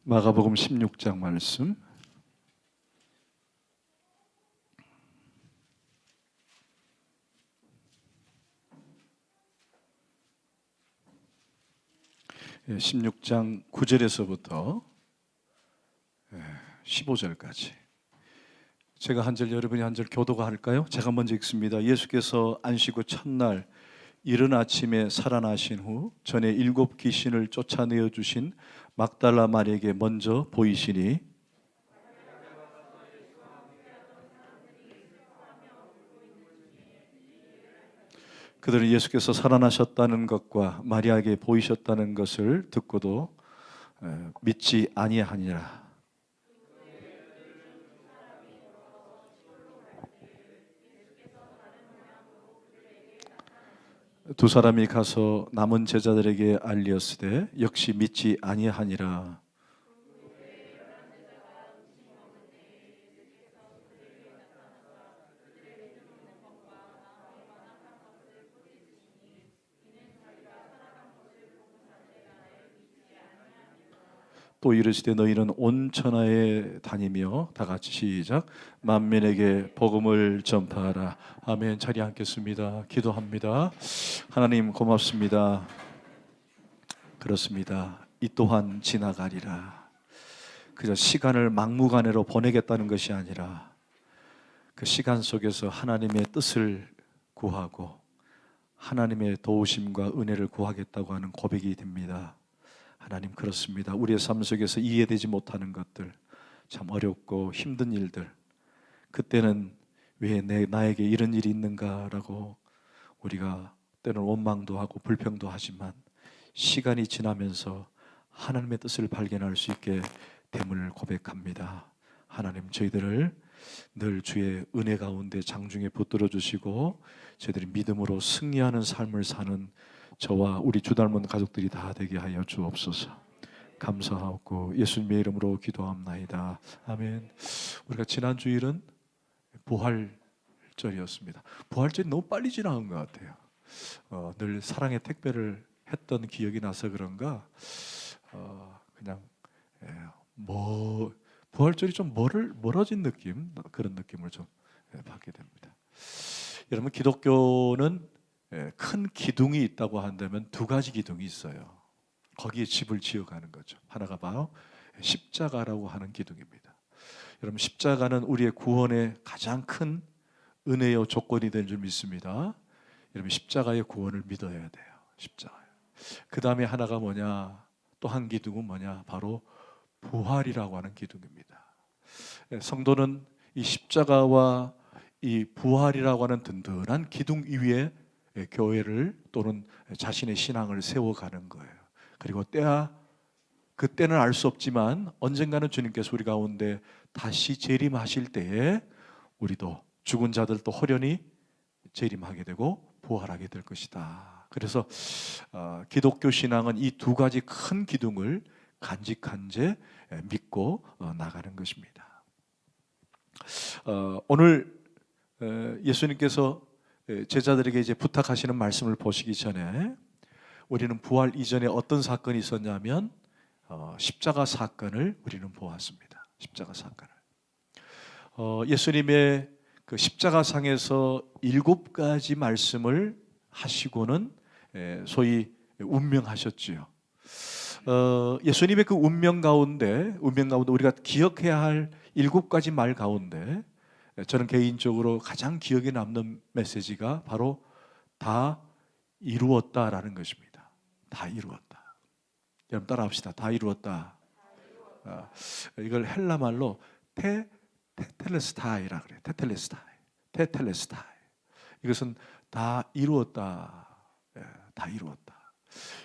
마가복음 16장 말씀. 예, 16장 9절에서부터 15절까지 제가 한 절 여러분이 한 절 교도가 할까요? 제가 먼저 읽습니다. 예수께서 안식 후 첫날 이른 아침에 살아나신 후 전에 7 귀신을 쫓아내어 주신 막달라 마리에게 먼저 보이시니 그들은 예수께서 살아나셨다는 것과 마리아에게 보이셨다는 것을 듣고도 믿지 아니하니라. 두 사람이 가서 남은 제자들에게 알리었으되 역시 믿지 아니하니라. 또 이르시되 너희는 온 천하에 다니며 다 같이 시작 만민에게 복음을 전파하라. 아멘. 자리 앉겠습니다. 기도합니다. 하나님 고맙습니다. 그렇습니다. 이 또한 지나가리라. 그저 시간을 막무가내로 보내겠다는 것이 아니라 그 시간 속에서 하나님의 뜻을 구하고 하나님의 도우심과 은혜를 구하겠다고 하는 고백이 됩니다. 하나님 그렇습니다. 우리의 삶 속에서 이해되지 못하는 것들, 참 어렵고 힘든 일들, 그때는 왜 나에게 이런 일이 있는가라고 우리가 때는 원망도 하고 불평도 하지만 시간이 지나면서 하나님의 뜻을 발견할 수 있게 됨을 고백합니다. 하나님 저희들을 늘 주의 은혜 가운데 장중에 붙들어 주시고 저희들이 믿음으로 승리하는 삶을 사는 저와 우리 주 닮은 가족들이 다 되게 하여 주옵소서. 감사하고 예수님의 이름으로 기도합나이다. 아멘. 우리가 지난 주일은 부활절이었습니다. 부활절이 너무 빨리 지나간 것 같아요. 늘 사랑의 택배를 했던 기억이 나서 그런가 그냥 부활절이 좀 멀어진 느낌, 그런 느낌을 좀 받게 됩니다. 여러분 기독교는 큰 기둥이 있다고 한다면 두 가지 기둥이 있어요. 거기에 집을 지어가는 거죠. 하나가 바로 십자가라고 하는 기둥입니다. 여러분 십자가는 우리의 구원의 가장 큰 은혜요 조건이 된 줄 믿습니다. 여러분 십자가의 구원을 믿어야 돼요. 십자가요. 그 다음에 하나가 뭐냐? 또 한 기둥은 뭐냐? 바로 부활이라고 하는 기둥입니다. 성도는 이 십자가와 이 부활이라고 하는 든든한 기둥 위에 교회를 또는 자신의 신앙을 세워가는 거예요. 그리고 그때는 알 수 없지만 언젠가는 주님께서 우리 가운데 다시 재림하실 때에 우리도 죽은 자들도 호련히 재림하게 되고 부활하게 될 것이다. 그래서 기독교 신앙은 이 두 가지 큰 기둥을 간직한 채 믿고 나가는 것입니다. 오늘 예수님께서 제자들에게 이제 부탁하시는 말씀을 보시기 전에 우리는 부활 이전에 어떤 사건이 있었냐면 십자가 사건을 우리는 보았습니다. 십자가 사건을. 예수님의 그 십자가상에서 7가지 말씀을 하시고는 소위 운명하셨지요. 예수님의 그 운명 가운데 우리가 기억해야 할 7가지 말 가운데 저는 개인적으로 가장 기억에 남는 메시지가 바로 다 이루었다라는 것입니다. 다 이루었다. 여러분 따라합시다. 다 이루었다. 이걸 헬라 말로 테텔레스타이라 그래요. 테텔레스타이. 이것은 다 이루었다. 다 이루었다.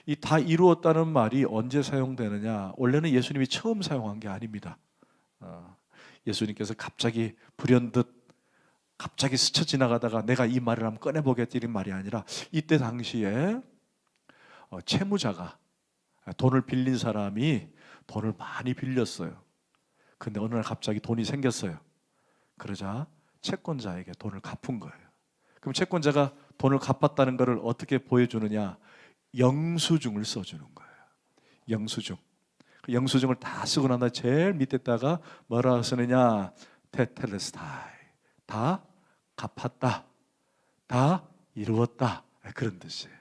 이 다 이루었다는 말이 언제 사용되느냐? 원래는 예수님이 처음 사용한 게 아닙니다. 예수님께서 갑자기 불현듯 갑자기 스쳐 지나가다가 내가 이 말을 한번 꺼내보겠다 이런 말이 아니라 이때 당시에 채무자가 돈을 빌린 사람이 돈을 많이 빌렸어요. 근데 어느 날 갑자기 돈이 생겼어요. 그러자 채권자에게 돈을 갚은 거예요. 그럼 채권자가 돈을 갚았다는 것을 어떻게 보여주느냐? 영수증을 써주는 거예요. 영수증. 그 영수증을 다 쓰고 난 다음에 제일 밑에다가 뭐라 쓰느냐? 테텔레스타이, 다 갚았다, 다 이루었다, 그런 뜻이에요.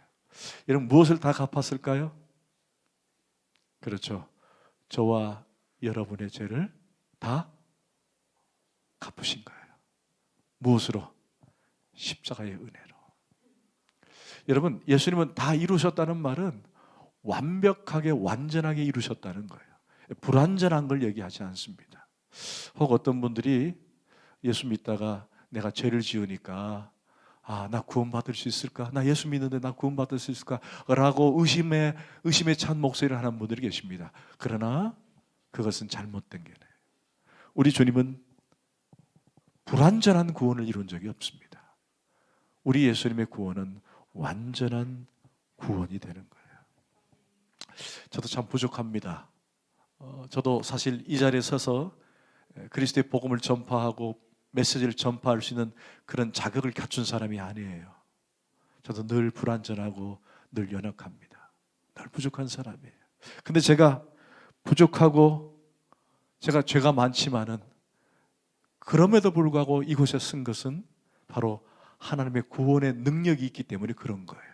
여러분, 무엇을 다 갚았을까요? 그렇죠. 저와 여러분의 죄를 다 갚으신 거예요. 무엇으로? 십자가의 은혜로. 여러분, 예수님은 다 이루셨다는 말은 완벽하게 완전하게 이루셨다는 거예요. 불완전한 걸 얘기하지 않습니다. 혹 어떤 분들이 예수 믿다가 내가 죄를 지으니까 나 구원받을 수 있을까? 나 예수 믿는데 나 구원받을 수 있을까? 라고 의심에 찬 목소리를 하는 분들이 계십니다. 그러나 그것은 잘못된 게네. 우리 주님은 불완전한 구원을 이룬 적이 없습니다. 우리 예수님의 구원은 완전한 구원이 되는 거예요. 저도 참 부족합니다. 저도 사실 이 자리에 서서 그리스도의 복음을 전파하고 메시지를 전파할 수 있는 그런 자격을 갖춘 사람이 아니에요. 저도 늘 불완전하고 늘 연약합니다. 늘 부족한 사람이에요. 근데 제가 부족하고 제가 죄가 많지만은 그럼에도 불구하고 이곳에 쓴 것은 바로 하나님의 구원의 능력이 있기 때문에 그런 거예요.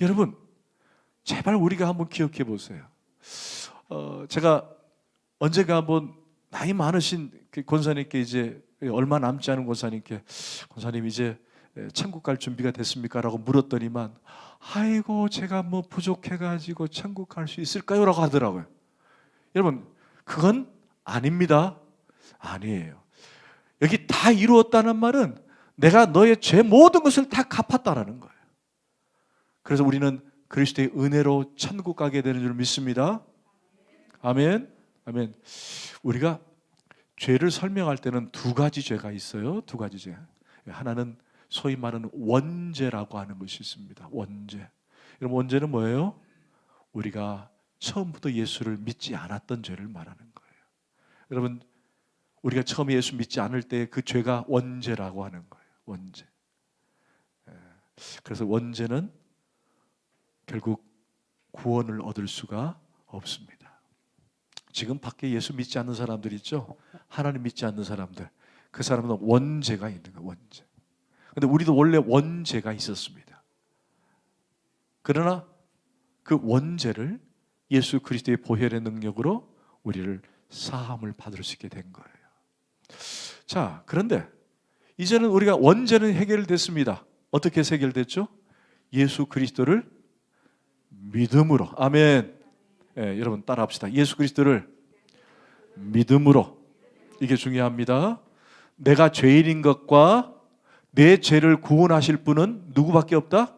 여러분, 제발 우리가 한번 기억해 보세요. 제가 언제가 한번 나이 많으신 권사님께 이제 얼마 남지 않은 권사님께 권사님 이제 천국 갈 준비가 됐습니까? 라고 물었더니만 아이고 제가 뭐 부족해가지고 천국 갈 수 있을까요? 라고 하더라고요. 여러분, 그건 아닙니다. 아니에요. 여기 다 이루었다는 말은 내가 너의 죄 모든 것을 다 갚았다라는 거예요. 그래서 우리는 그리스도의 은혜로 천국 가게 되는 줄 믿습니다. 아멘. 아멘. 우리가 죄를 설명할 때는 두 가지 죄가 있어요. 두 가지 죄. 하나는 소위 말하는 원죄라고 하는 것이 있습니다. 원죄. 여러분, 원죄는 뭐예요? 우리가 처음부터 예수를 믿지 않았던 죄를 말하는 거예요. 여러분, 우리가 처음에 예수 믿지 않을 때 그 죄가 원죄라고 하는 거예요. 원죄. 그래서 원죄는 결국 구원을 얻을 수가 없습니다. 지금 밖에 예수 믿지 않는 사람들 있죠? 하나님 믿지 않는 사람들. 그 사람은 원죄가 있는 거예요. 원죄. 근데 우리도 원래 원죄가 있었습니다. 그러나 그 원죄를 예수 그리스도의 보혈의 능력으로 우리를 사함을 받을 수 있게 된 거예요. 자, 그런데 이제는 우리가 원죄는 해결됐습니다. 어떻게 해결됐죠? 예수 그리스도를 믿음으로. 아멘. 여러분 따라합시다. 예수 그리스도를 믿음으로. 이게 중요합니다. 내가 죄인인 것과 내 죄를 구원하실 분은 누구밖에 없다?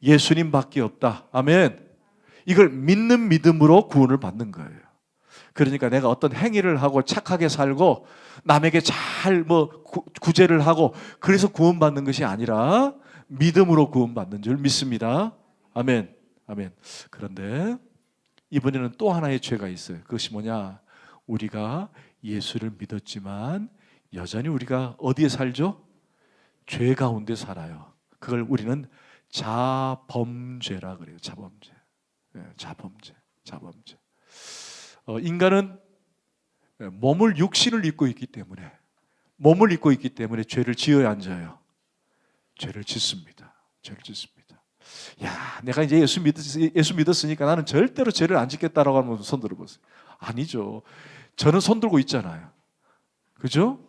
예수님밖에 없다. 아멘. 이걸 믿는 믿음으로 구원을 받는 거예요. 그러니까 내가 어떤 행위를 하고 착하게 살고 남에게 잘 구제를 하고 그래서 구원받는 것이 아니라 믿음으로 구원받는 줄 믿습니다. 아멘. 아멘. 그런데 이번에는 또 하나의 죄가 있어요. 그것이 뭐냐? 우리가 예수를 믿었지만 여전히 우리가 어디에 살죠? 죄 가운데 살아요. 그걸 우리는 자범죄라 그래요. 자범죄. 자범죄. 자범죄. 인간은 몸을 육신을 입고 있기 때문에 죄를 지어야 앉아요. 죄를 짓습니다. 죄를 짓습니다. 야, 내가 이제 예수 믿었으니까 나는 절대로 죄를 안 짓겠다라고 하면 손 들어보세요. 아니죠. 저는 손 들고 있잖아요. 그죠?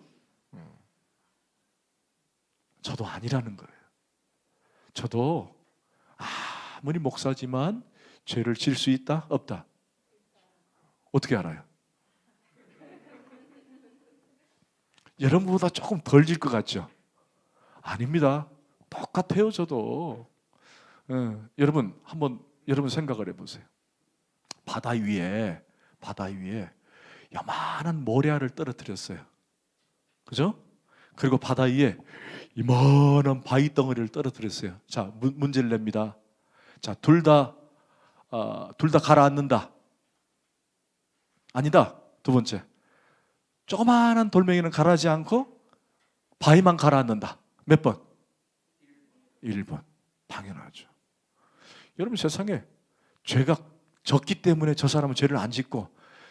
저도 아니라는 거예요. 저도 아무리 목사지만 죄를 질 수 있다? 없다? 어떻게 알아요? 여러분보다 조금 덜 질 것 같죠? 아닙니다. 똑같아요, 저도. 여러분 한번 생각을 해보세요. 바다 위에 요만한 모래알을 떨어뜨렸어요. 그죠? 그리고 바다 위에 이만한 바위 덩어리를 떨어뜨렸어요. 자, 문제를 냅니다. 자, 둘 다 가라앉는다. 아니다. 두 번째, 조그마한 돌멩이는 가라앉지 않고 바위만 가라앉는다. 몇 번? 1번. 당연하죠. 여러분, 세상에 죄가 졌기 때문에 저 사람은 죄를 안 짓고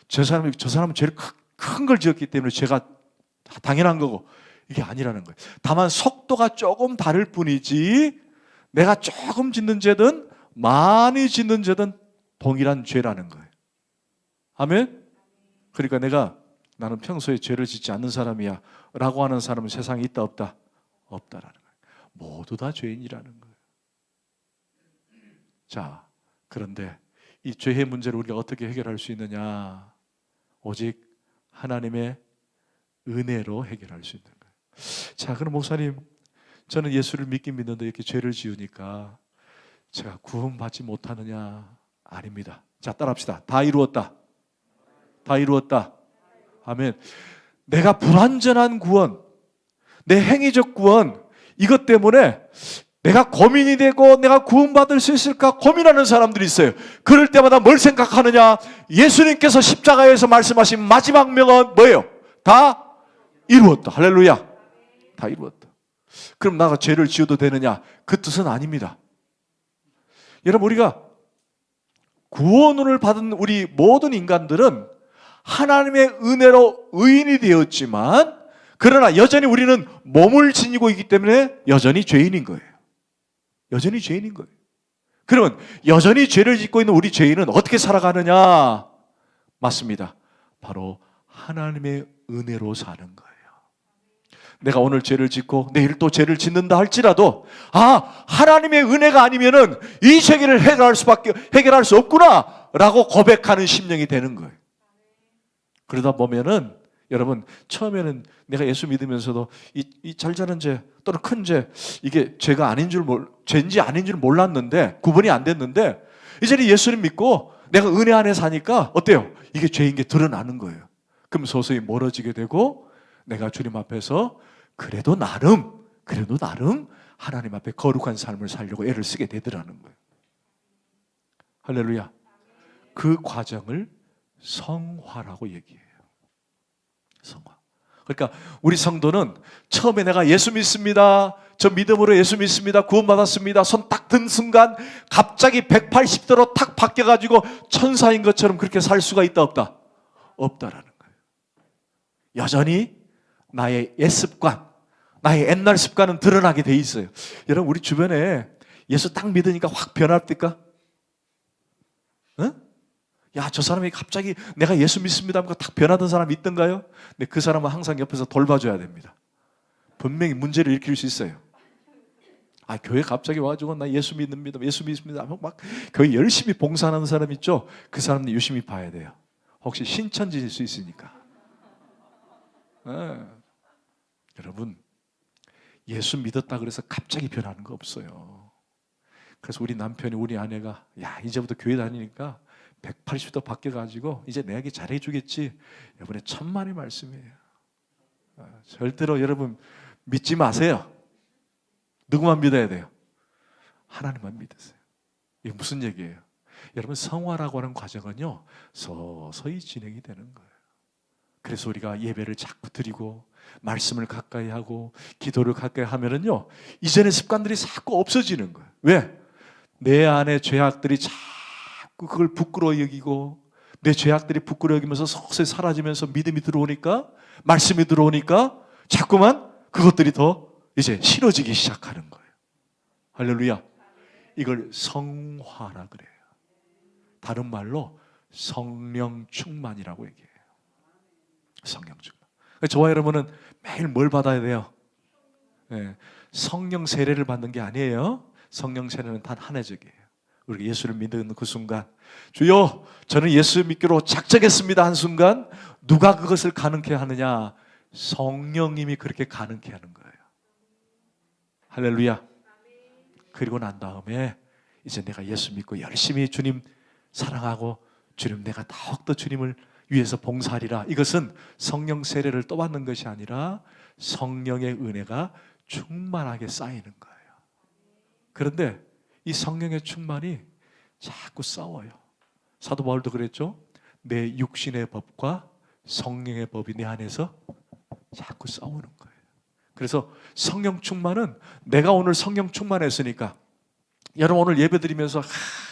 저 사람은 죄를 큰 걸 지었기 때문에 죄가 당연한 거고, 이게 아니라는 거예요. 다만 속도가 조금 다를 뿐이지 내가 조금 짓는 죄든 많이 짓는 죄든 동일한 죄라는 거예요. 아멘? 그러니까 나는 평소에 죄를 짓지 않는 사람이야 라고 하는 사람은 세상에 있다 없다? 없다라는 거예요. 모두 다 죄인이라는 거예요. 자, 그런데 이 죄의 문제를 우리가 어떻게 해결할 수 있느냐? 오직 하나님의 은혜로 해결할 수 있는 거예요. 자, 그럼 목사님, 저는 예수를 믿긴 믿는데 이렇게 죄를 지으니까 제가 구원받지 못하느냐? 아닙니다. 자, 따라합시다. 다 이루었다. 다 이루었다. 아멘. 내가 불완전한 구원, 내 행위적 구원, 이것 때문에 내가 고민이 되고 내가 구원받을 수 있을까 고민하는 사람들이 있어요. 그럴 때마다 뭘 생각하느냐? 예수님께서 십자가에서 말씀하신 마지막 명은 뭐예요? 다 이루었다. 할렐루야. 다 이루었다. 그럼 나가 죄를 지어도 되느냐? 그 뜻은 아닙니다. 여러분, 우리가 구원을 받은 우리 모든 인간들은 하나님의 은혜로 의인이 되었지만, 그러나 여전히 우리는 몸을 지니고 있기 때문에 여전히 죄인인 거예요. 여전히 죄인인 거예요. 그러면 여전히 죄를 짓고 있는 우리 죄인은 어떻게 살아가느냐? 맞습니다. 바로 하나님의 은혜로 사는 거예요. 내가 오늘 죄를 짓고 내일 또 죄를 짓는다 할지라도, 하나님의 은혜가 아니면은 이 세계를 해결할 수 없구나 라고 고백하는 심령이 되는 거예요. 그러다 보면은 여러분, 처음에는 내가 예수 믿으면서도 이 잘자는 죄 또는 큰 죄, 이게 죄가 아닌 죄인지 아닌 줄 몰랐는데, 구분이 안 됐는데, 이제는 예수님 믿고 내가 은혜 안에 사니까 어때요? 이게 죄인 게 드러나는 거예요. 그럼 서서히 멀어지게 되고, 내가 주님 앞에서 그래도 나름 하나님 앞에 거룩한 삶을 살려고 애를 쓰게 되더라는 거예요. 할렐루야. 그 과정을 성화라고 얘기해요. 성화. 그러니까 우리 성도는 처음에 내가 예수 믿습니다, 저 믿음으로 예수 믿습니다, 구원받았습니다, 손 딱 든 순간 갑자기 180도로 탁 바뀌어가지고 천사인 것처럼 그렇게 살 수가 있다 없다? 없다라는 거예요. 여전히 나의 옛습관, 나의 옛날 습관은 드러나게 돼 있어요. 여러분, 우리 주변에 예수 딱 믿으니까 확 변합니까? 응? 야, 저 사람이 갑자기 내가 예수 믿습니다 하면 딱 변하던 사람이 있던가요? 근데 그 사람은 항상 옆에서 돌봐줘야 됩니다. 분명히 문제를 일으킬 수 있어요. 교회 갑자기 와가지고 나 예수 믿습니다 하면 막 교회 열심히 봉사하는 사람 있죠? 그 사람들 유심히 봐야 돼요. 혹시 신천지일 수 있으니까. 여러분, 예수 믿었다 그래서 갑자기 변하는 거 없어요. 그래서 우리 남편이, 우리 아내가 이제부터 교회 다니니까 180도 바뀌어가지고 이제 내게 잘해주겠지. 이번에 천만의 말씀이에요. 절대로 여러분 믿지 마세요. 누구만 믿어야 돼요? 하나님만 믿으세요. 이게 무슨 얘기예요? 여러분, 성화라고 하는 과정은요, 서서히 진행이 되는 거예요. 그래서 우리가 예배를 자꾸 드리고 말씀을 가까이 하고 기도를 가까이 하면은요, 이전의 습관들이 자꾸 없어지는 거예요. 왜? 내 안에 죄악들이 자꾸 그걸 부끄러워 여기고, 내 죄악들이 부끄러워 여기면서 서서히 사라지면서 믿음이 들어오니까, 말씀이 들어오니까 자꾸만 그것들이 더 이제 싫어지기 시작하는 거예요. 할렐루야. 이걸 성화라 그래요. 다른 말로 성령 충만이라고 얘기해요. 성령 충만. 저와 여러분은 매일 뭘 받아야 돼요? 성령 세례를 받는 게 아니에요. 성령 세례는 단 한해적이에요. 우리가 예수를 믿는 그 순간, 주여 저는 예수 믿기로 작정했습니다 한 순간, 누가 그것을 가능케 하느냐? 성령님이 그렇게 가능케 하는 거예요. 할렐루야. 그리고 난 다음에 이제 내가 예수 믿고 열심히 주님 사랑하고, 주님 내가 더욱더 주님을 위해서 봉사하리라. 이것은 성령 세례를 또 받는 것이 아니라 성령의 은혜가 충만하게 쌓이는 거예요. 그런데 이 성령의 충만이 자꾸 싸워요. 사도 바울도 그랬죠. 내 육신의 법과 성령의 법이 내 안에서 자꾸 싸우는 거예요. 그래서 성령 충만은 내가 오늘 성령 충만했으니까 여러분 오늘 예배 드리면서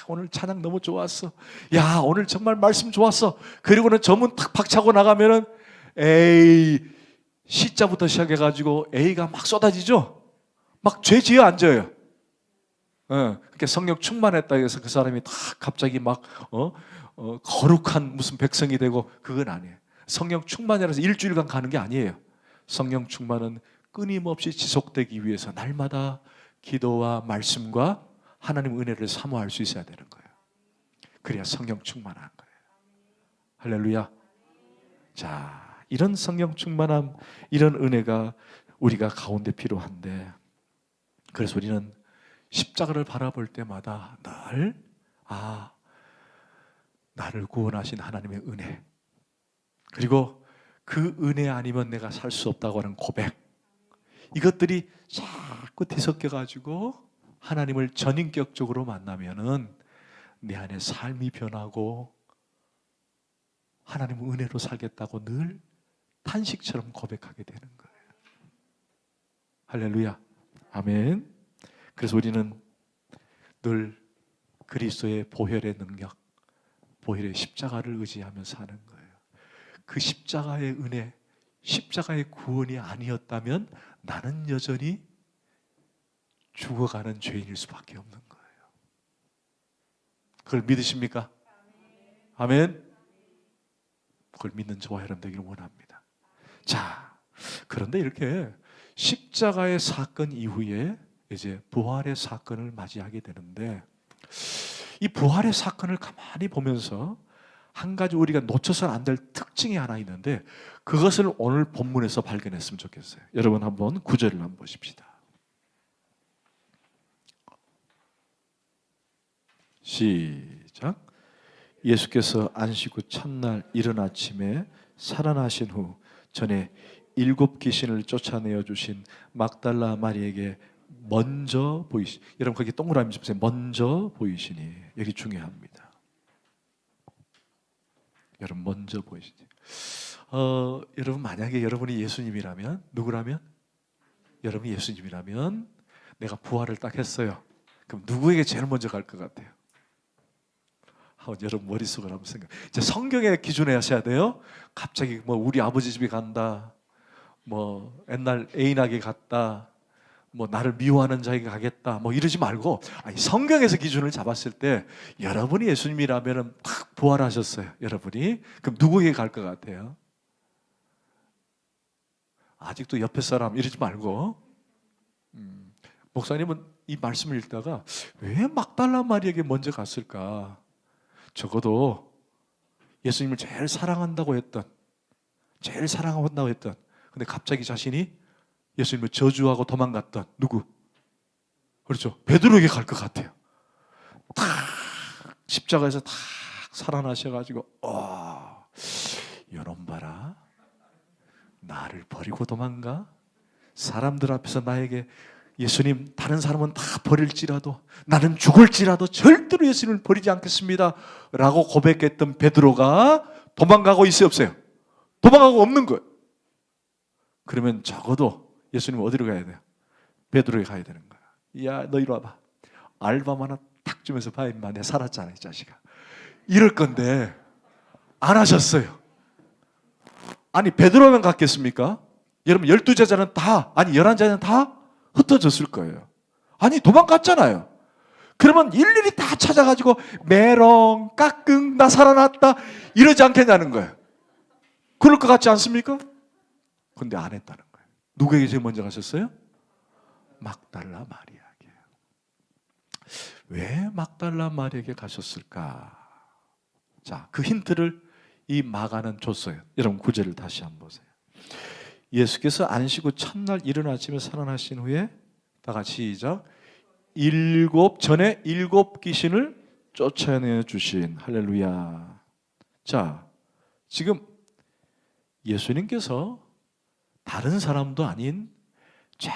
오늘 찬양 너무 좋았어. 야 오늘 정말 말씀 좋았어. 그리고는 저문 탁 박차고 나가면은 에이 C자부터 시작해가지고 A가 막 쏟아지죠. 막 죄 지어 앉아요. 그러니까 성령 충만했다 해서 그 사람이 다 갑자기 막 거룩한 무슨 백성이 되고 그건 아니에요. 성령 충만이라서 일주일간 가는 게 아니에요. 성령 충만은 끊임없이 지속되기 위해서 날마다 기도와 말씀과 하나님 은혜를 사모할 수 있어야 되는 거예요. 그래야 성령 충만한 거예요. 할렐루야. 자, 이런 성령 충만함, 이런 은혜가 우리가 가운데 필요한데, 그래서 우리는 십자가를 바라볼 때마다 늘 나를 구원하신 하나님의 은혜, 그리고 그 은혜 아니면 내가 살 수 없다고 하는 고백, 이것들이 자꾸 뒤섞여가지고 하나님을 전인격적으로 만나면은 내 안에 삶이 변하고 하나님의 은혜로 살겠다고 늘 탄식처럼 고백하게 되는 거예요. 할렐루야. 아멘. 그래서 우리는 늘 그리스도의 보혈의 능력, 보혈의 십자가를 의지하며 사는 거예요. 그 십자가의 은혜, 십자가의 구원이 아니었다면 나는 여전히 죽어가는 죄인일 수밖에 없는 거예요. 그걸 믿으십니까? 아멘. 그걸 믿는 저와 여러분 되기를 원합니다. 자, 그런데 이렇게 십자가의 사건 이후에 이제 부활의 사건을 맞이하게 되는데, 이 부활의 사건을 가만히 보면서 한 가지 우리가 놓쳐서는 안 될 특징이 하나 있는데, 그것을 오늘 본문에서 발견했으면 좋겠어요. 여러분 한번 9절을 한번 보십시다. 시작. 예수께서 안식 후 첫날 이른 아침에 살아나신 후 전에 7 귀신을 쫓아내어 주신 막달라 마리에게 먼저 보이시. 여러분 거기 동그라미 좀 보세요. 먼저 보이시니. 여기 중요합니다. 여러분 먼저 보이시니. 여러분 만약에 여러분이 예수님이라면, 누구라면? 여러분이 예수님이라면 내가 부활을 딱 했어요. 그럼 누구에게 제일 먼저 갈 것 같아요? 여러분 머릿속을 한번 생각. 이제 성경의 기준에 하셔야 돼요. 갑자기 뭐 우리 아버지 집에 간다, 뭐 옛날 애인에게 갔다, 뭐 나를 미워하는 자에게 가겠다, 뭐 이러지 말고, 성경에서 기준을 잡았을 때 여러분이 예수님이라면 딱 부활하셨어요. 여러분이 그럼 누구에게 갈 것 같아요? 아직도 옆에 사람 이러지 말고, 목사님은 이 말씀을 읽다가 왜 막달라 마리에게 먼저 갔을까? 적어도 예수님을 제일 사랑한다고 했던, 제일 사랑한다고 했던, 근데 갑자기 자신이 예수님을 저주하고 도망갔던 누구? 그렇죠. 베드로에게 갈 것 같아요. 탁 십자가에서 탁 살아나셔가지고 여놈 봐라, 나를 버리고 도망가? 사람들 앞에서 나에게 예수님 다른 사람은 다 버릴지라도 나는 죽을지라도 절대로 예수님을 버리지 않겠습니다 라고 고백했던 베드로가 도망가고 있어요, 없어요? 도망가고 없는 거예요. 그러면 적어도 예수님 어디로 가야 돼요? 베드로에 가야 되는 거야. 야, 너 이리 와봐. 알밤 하나 탁 주면서 봐, 임마, 내가 살았잖아, 이 자식아. 이럴 건데 안 하셨어요. 아니 베드로만 갔겠습니까? 여러분 12제자는 다, 아니 11제자는 다 흩어졌을 거예요. 아니 도망갔잖아요. 그러면 일일이 다 찾아가지고 메롱 까꿍 나 살아났다 이러지 않겠냐는 거예요. 그럴 것 같지 않습니까? 근데 안 했다는 거예요. 누구에게 제일 먼저 가셨어요? 막달라 마리아에게. 왜 막달라 마리아에게 가셨을까? 자, 그 힌트를 이 마가는 줬어요. 여러분 9절을 다시 한번 보세요. 예수께서 안식 후 첫날 이른 아침에 살아나신 후에, 다 같이 시작. 전에 7 귀신을 쫓아내 주신. 할렐루야. 자, 지금 예수님께서 다른 사람도 아닌 제일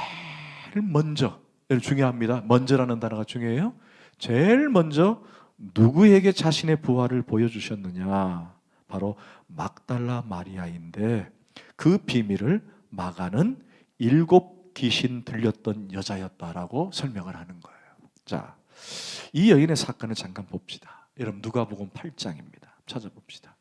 먼저, 중요합니다. 먼저라는 단어가 중요해요. 제일 먼저 누구에게 자신의 부활을 보여주셨느냐? 바로 막달라 마리아인데, 그 비밀을 마가는 7 귀신 들렸던 여자였다라고 설명을 하는 거예요. 자, 이 여인의 사건을 잠깐 봅시다. 여러분 누가복음 8장입니다. 찾아봅시다.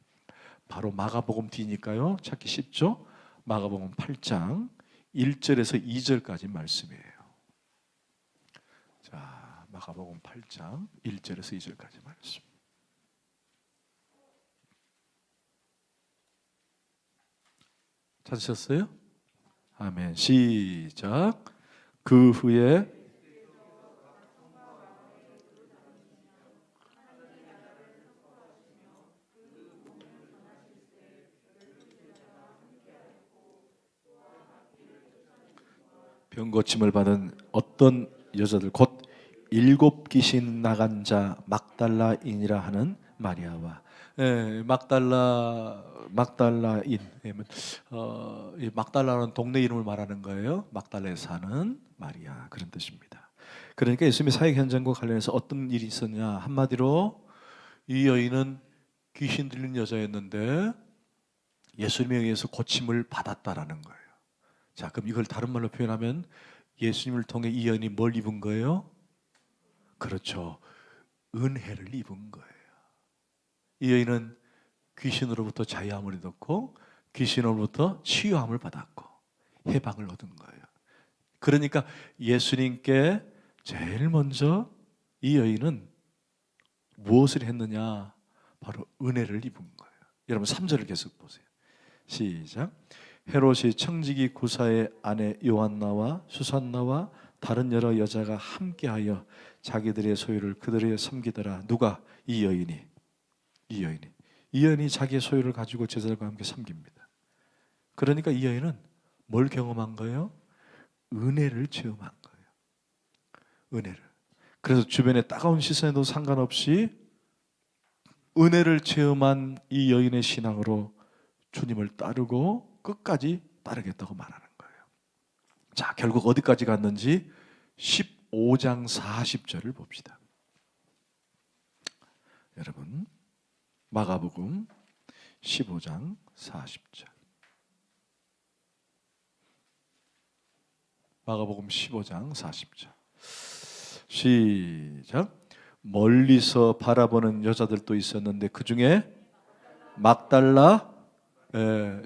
바로 마가복음 뒤니까요. 찾기 쉽죠? 마가복음 8장 1절에서 2절까지 말씀이에요. 자, 마가복음 8장 1절에서 2절까지 말씀. 찾으셨어요? 아멘. 시작. 그 후에 병 고침을 받은 어떤 여자들 곧 7 귀신 나간 자 막달라인이라 하는 마리아와 막달라인 이 막달라는 동네 이름을 말하는 거예요. 막달라에 사는 마리아 그런 뜻입니다. 그러니까 예수님의 사역 현장과 관련해서 어떤 일이 있었냐 한마디로 이 여인은 귀신 들린 여자였는데 예수님에 의해서 고침을 받았다라는 거예요. 자, 그럼 이걸 다른 말로 표현하면 예수님을 통해 이 여인이 뭘 입은 거예요? 그렇죠. 은혜를 입은 거예요. 이 여인은 귀신으로부터 자유함을 얻었고 귀신으로부터 치유함을 받았고 해방을 얻은 거예요. 그러니까 예수님께 제일 먼저 이 여인은 무엇을 했느냐? 바로 은혜를 입은 거예요. 여러분 3절을 계속 보세요. 시작. 헤롯이 청지기 구사의 아내 요한나와 수산나와 다른 여러 여자가 함께하여 자기들의 소유를 그들에게 섬기더라. 누가? 이 여인이 자기의 소유를 가지고 제자들과 함께 섬깁니다. 그러니까 이 여인은 뭘 경험한 거예요? 은혜를 체험한 거예요. 은혜를. 그래서 주변의 따가운 시선에도 상관없이 은혜를 체험한 이 여인의 신앙으로 주님을 따르고 끝까지 따르겠다고 말하는 거예요. 자, 결국 어디까지 갔는지 15장 40절을 봅시다. 여러분 마가복음 15장 40절. 마가복음 15장 40절. 시작. 멀리서 바라보는 여자들도 있었는데 그 중에 막달라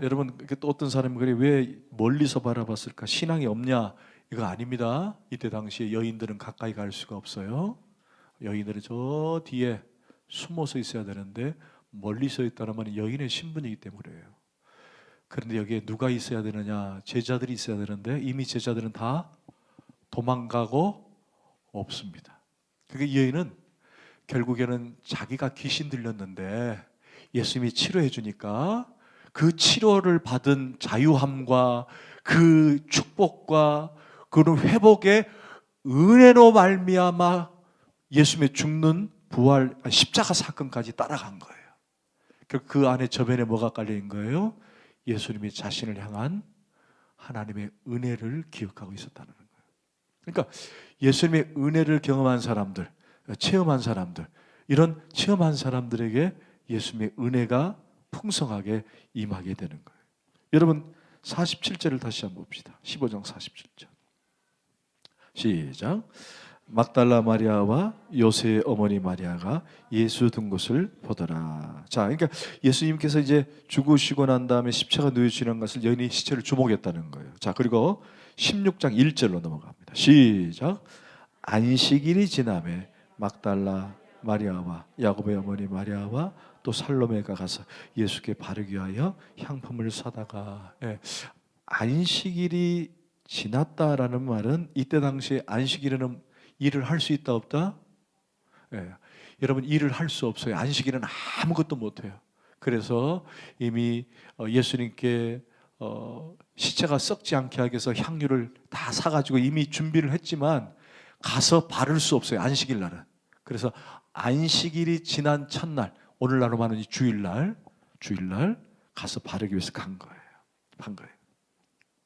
여러분 또 어떤 사람이 그래 왜 멀리서 바라봤을까? 신앙이 없냐? 이거 아닙니다. 이때 당시에 여인들은 가까이 갈 수가 없어요. 여인들은 저 뒤에 숨어서 있어야 되는데 멀리 서 있다는 말은 여인의 신분이기 때문에 그래요. 그런데 여기에 누가 있어야 되느냐? 제자들이 있어야 되는데 이미 제자들은 다 도망가고 없습니다. 그러니까 이 여인은 결국에는 자기가 귀신 들렸는데 예수님이 치료해 주니까 그 치료를 받은 자유함과 그 축복과 그런 회복의 은혜로 말미암아 예수님의 죽는 부활 십자가 사건까지 따라간 거예요. 그 안에 저변에 뭐가 깔려있는 거예요? 예수님이 자신을 향한 하나님의 은혜를 기억하고 있었다는 거예요. 그러니까 예수님의 은혜를 경험한 사람들, 체험한 사람들, 이런 체험한 사람들에게 예수님의 은혜가 풍성하게 임하게 되는 거예요. 여러분 47절을 다시 한번 봅시다. 15장 47절. 시작. 막달라 마리아와 요새의 어머니 마리아가 예수 든 것을 보더라. 자, 그러니까 예수님께서 이제 죽으시고 난 다음에 십자가 누워지는 것을 여인이 시체를 주목했다는 거예요. 자, 그리고 16장 1절로 넘어갑니다. 시작. 안식일이 지남에 막달라 마리아와 야곱의 어머니 마리아와 또 살로메가 가서 예수께 바르기 위하여 향품을 사다가 안식일이 지났다라는 말은 이때 당시에 안식일에는 일을 할 수 있다 없다? 여러분 일을 할 수 없어요. 안식일은 아무것도 못해요. 그래서 이미 예수님께 시체가 썩지 않게 하기 위해서 향유를 다 사가지고 이미 준비를 했지만 가서 바를 수 없어요. 안식일 날은. 그래서 안식일이 지난 첫날, 오늘날로 말하는 주일날 가서 바르기 위해서 간 거예요.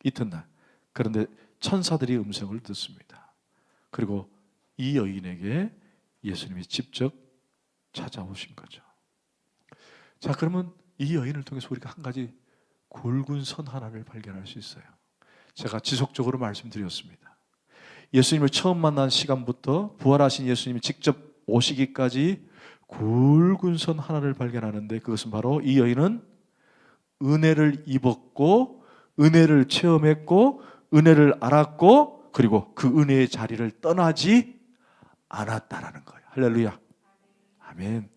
이튿날. 그런데 천사들이 음성을 듣습니다. 그리고 이 여인에게 예수님이 직접 찾아오신 거죠. 자, 그러면 이 여인을 통해서 우리가 한 가지 굵은 선 하나를 발견할 수 있어요. 제가 지속적으로 말씀드렸습니다. 예수님을 처음 만난 시간부터 부활하신 예수님이 직접 오시기까지 굵은 선 하나를 발견하는데, 그것은 바로 이 여인은 은혜를 입었고 은혜를 체험했고 은혜를 알았고 그리고 그 은혜의 자리를 떠나지 않았다라는 거예요. 할렐루야. 아멘.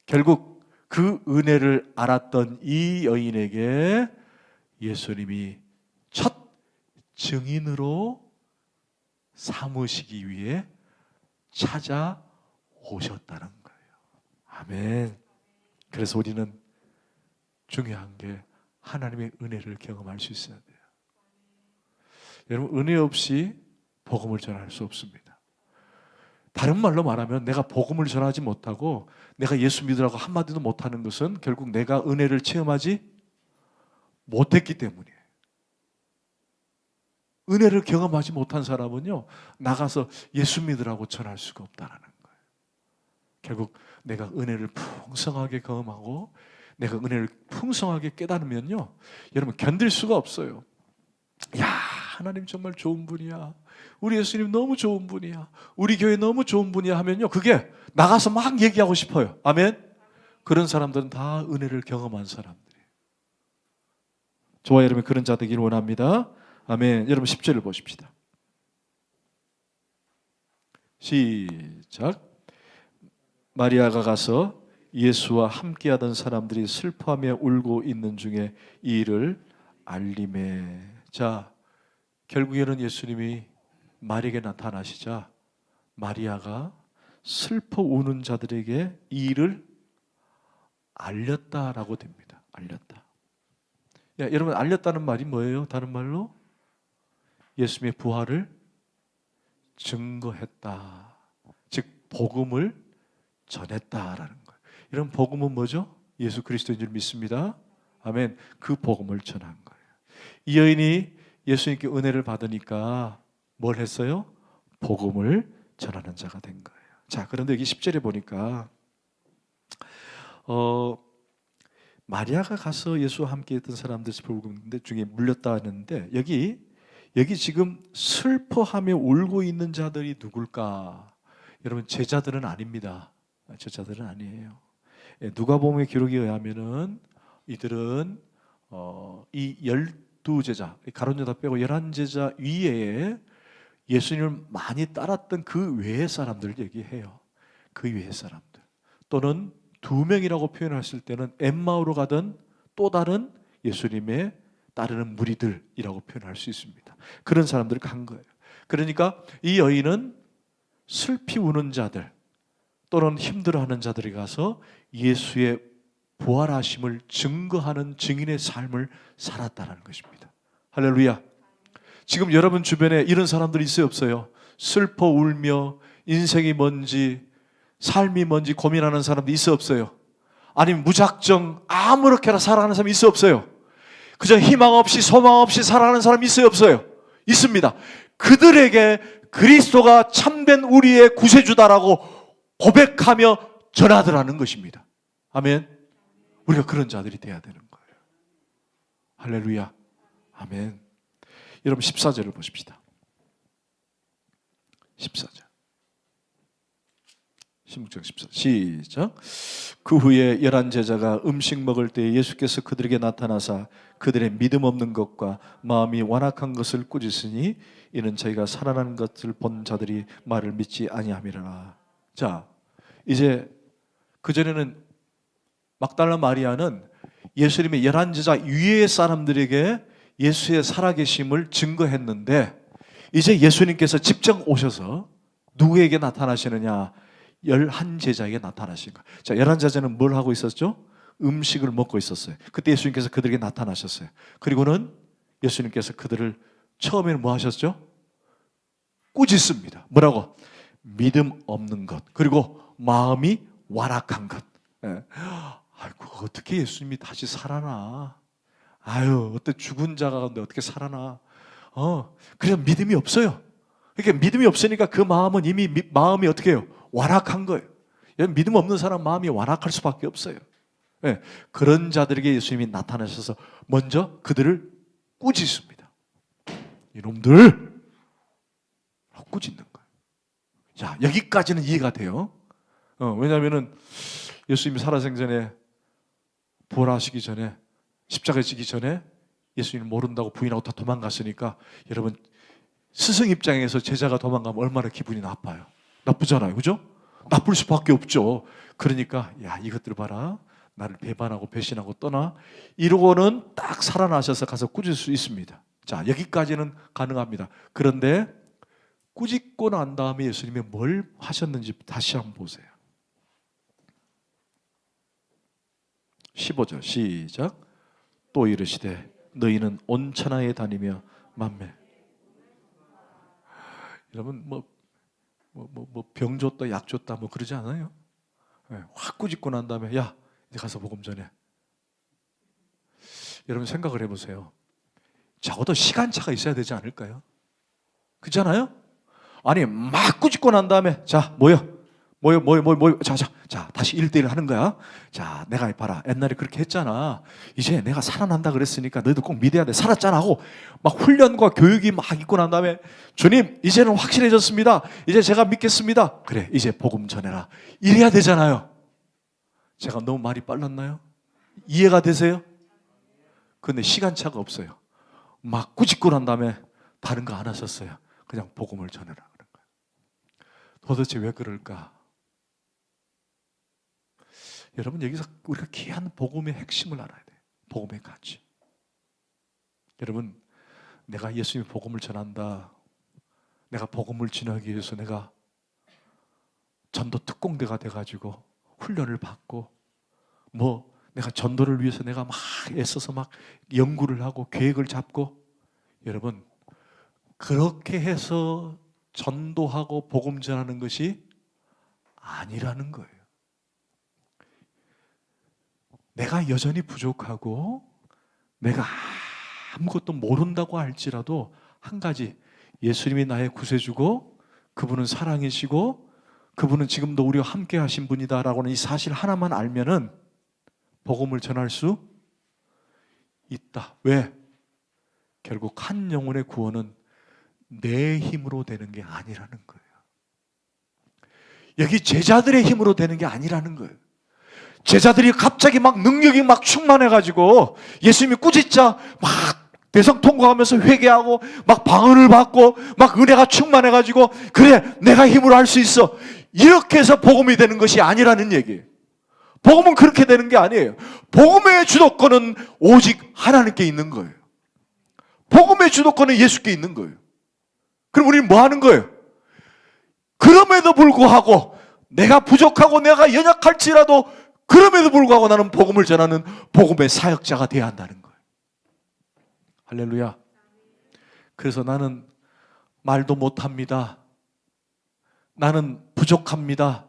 결국 그 은혜를 알았던 이 여인에게 예수님이 첫 증인으로 삼으시기 위해 찾아오셨다는 거예요. 아멘. 그래서 우리는 중요한 게 하나님의 은혜를 경험할 수 있어야 돼요. 여러분, 은혜 없이 복음을 전할 수 없습니다. 다른 말로 말하면 내가 복음을 전하지 못하고 내가 예수 믿으라고 한마디도 못하는 것은 결국 내가 은혜를 체험하지 못했기 때문이에요. 은혜를 경험하지 못한 사람은요, 나가서 예수 믿으라고 전할 수가 없다는 거예요. 결국 내가 은혜를 풍성하게 경험하고 내가 은혜를 풍성하게 깨달으면요, 여러분 견딜 수가 없어요. 야, 하나님 정말 좋은 분이야. 우리 예수님 너무 좋은 분이야. 우리 교회 너무 좋은 분이야 하면요, 그게 나가서 막 얘기하고 싶어요. 아멘. 그런 사람들은 다 은혜를 경험한 사람들이에요. 저와 여러분 그런 자 되기를 원합니다. 아멘. 여러분 10절을 보십시다. 시작. 마리아가 가서 예수와 함께하던 사람들이 슬퍼하며 울고 있는 중에 이 일을 알림해. 자, 결국에는 예수님이 마리아에게 나타나시자 마리아가 슬퍼 우는 자들에게 이 일을 알렸다라고 됩니다. 알렸다. 야, 여러분, 알렸다는 말이 뭐예요? 다른 말로 예수님의 부활을 증거했다. 즉 복음을 전했다라는 거예요. 이런 복음은 뭐죠? 예수 그리스도인 줄 믿습니다. 아멘. 그 복음을 전한 거예요. 이 여인이 예수님께 은혜를 받으니까 뭘 했어요? 복음을 전하는 자가 된 거예요. 자, 그런데 여기 10절에 보니까 마리아가 가서 예수와 함께 했던 사람들 중에 물렸다 하는데 여기 지금 슬퍼하며 울고 있는 자들이 누굴까? 여러분, 제자들은 아닙니다. 제자들은 아니에요. 누가복음의 기록에 의하면은 이들은 이 12제자, 가룟 유다 빼고 11제자 위에 예수님을 많이 따랐던 그 외의 사람들을 얘기해요. 그 외의 사람들. 또는 2명이라고 표현했을 때는 엠마오로 가던 또 다른 예수님의 따르는 무리들이라고 표현할 수 있습니다. 그런 사람들을 간 거예요. 그러니까 이 여인은 슬피 우는 자들 또는 힘들어하는 자들이 가서 예수의 부활하심을 증거하는 증인의 삶을 살았다는 것입니다. 할렐루야. 지금 여러분 주변에 이런 사람들이 있어요, 없어요? 슬퍼 울며 인생이 뭔지 삶이 뭔지 고민하는 사람도 있어, 없어요? 아니면 무작정 아무렇게나 살아가는 사람이 있어, 없어요? 그저 희망 없이 소망 없이 살아가는 사람이 있어요, 없어요? 있습니다. 그들에게 그리스도가 참된 우리의 구세주다라고 고백하며 전하더라는 것입니다. 아멘. 우리가 그런 자들이 돼야 되는 거예요. 할렐루야. 아멘. 여러분 14절을 보십시다. 14절. 16장 14절 시작. 그 후에 11제자가 음식 먹을 때 예수께서 그들에게 나타나사 그들의 믿음 없는 것과 마음이 완악한 것을 꾸짖으니 이는 저희가 살아난 것을 본 자들이 말을 믿지 아니함이라. 자, 이제 그전에는 막달라 마리아는 예수님의 11제자 위의 사람들에게 예수의 살아계심을 증거했는데 이제 예수님께서 직접 오셔서 누구에게 나타나시느냐? 11제자에게 나타나신 거예요. 자, 11제자는 뭘 하고 있었죠? 음식을 먹고 있었어요. 그때 예수님께서 그들에게 나타나셨어요. 그리고는 예수님께서 그들을 처음에는 뭐 하셨죠? 꾸짖습니다. 뭐라고? 믿음 없는 것, 그리고 마음이 완악한 것. 아이고, 어떻게 예수님이 다시 살아나? 아유, 어떻게 죽은 자가 가운데 어떻게 살아나? 그래서 믿음이 없어요. 그러니까 믿음이 없으니까 그 마음은 이미 마음이 어떻게 해요? 완악한 거예요. 믿음 없는 사람 마음이 완악할 수밖에 없어요. 네, 그런 자들에게 예수님이 나타나셔서 먼저 그들을 꾸짖습니다. 이놈들! 꾸짖는 거예요. 자, 여기까지는 이해가 돼요. 왜냐하면은 예수님이 살아생전에 부활하시기 전에 십자가에 지기 전에 예수님을 모른다고 부인하고 다 도망갔으니까 여러분 스승 입장에서 제자가 도망가면 얼마나 기분이 나빠요. 나쁘잖아요. 그죠? 나쁠 수밖에 없죠. 그러니까 야 이것들 봐라. 나를 배반하고 배신하고 떠나. 이러고는 딱 살아나셔서 가서 꾸짖을 수 있습니다. 자, 여기까지는 가능합니다. 그런데 꾸짖고 난 다음에 예수님이 뭘 하셨는지 다시 한번 보세요. 15절 시작. 또 이르시되 너희는 온 천하에 다니며 만매. 여러분 병 줬다 약 줬다 뭐 그러지 않아요? 확 꾸짖고 난 다음에 야 이제 가서 복음 전해. 여러분 생각을 해보세요. 적어도 시간차가 있어야 되지 않을까요? 그렇잖아요? 아니 막 꾸짖고 난 다음에 자 모여 자 다시 1대1 하는 거야. 자 내가 봐라 옛날에 그렇게 했잖아. 이제 내가 살아난다 그랬으니까 너희도 꼭 믿어야 돼. 살았잖아 하고 막 훈련과 교육이 막 있고 난 다음에 주님 이제는 확실해졌습니다. 이제 제가 믿겠습니다. 그래 이제 복음 전해라. 이래야 되잖아요. 제가 너무 말이 빨랐나요? 이해가 되세요? 근데 시간차가 없어요. 막 꾸짖고 난 다음에 다른 거 안 하셨어요. 그냥 복음을 전해라 그런 거예요. 도대체 왜 그럴까? 여러분 여기서 우리가 귀한 복음의 핵심을 알아야 돼요. 복음의 가치. 여러분 내가 예수님의 복음을 전한다. 내가 복음을 전하기 위해서 내가 전도 특공대가 돼가지고 훈련을 받고 뭐 내가 전도를 위해서 내가 막 애써서 막 연구를 하고 계획을 잡고 여러분 그렇게 해서 전도하고 복음 전하는 것이 아니라는 거예요. 내가 여전히 부족하고 내가 아무것도 모른다고 할지라도 한 가지 예수님이 나의 구세주고 그분은 사랑이시고 그분은 지금도 우리와 함께 하신 분이다라고 하는 이 사실 하나만 알면은 복음을 전할 수 있다. 왜? 결국 한 영혼의 구원은 내 힘으로 되는 게 아니라는 거예요. 여기 제자들의 힘으로 되는 게 아니라는 거예요. 제자들이 갑자기 막 능력이 막 충만해가지고 예수님이 꾸짖자 막 대성 통과하면서 회개하고 막 방언을 받고 막 은혜가 충만해가지고 그래 내가 힘으로 할 수 있어 이렇게 해서 복음이 되는 것이 아니라는 얘기예요. 복음은 그렇게 되는 게 아니에요. 복음의 주도권은 오직 하나님께 있는 거예요. 복음의 주도권은 예수께 있는 거예요. 그럼 우리는 뭐 하는 거예요? 그럼에도 불구하고 내가 부족하고 내가 연약할지라도 그럼에도 불구하고 나는 복음을 전하는 복음의 사역자가 되어야 한다는 거예요. 할렐루야. 그래서 나는 말도 못합니다. 나는 부족합니다.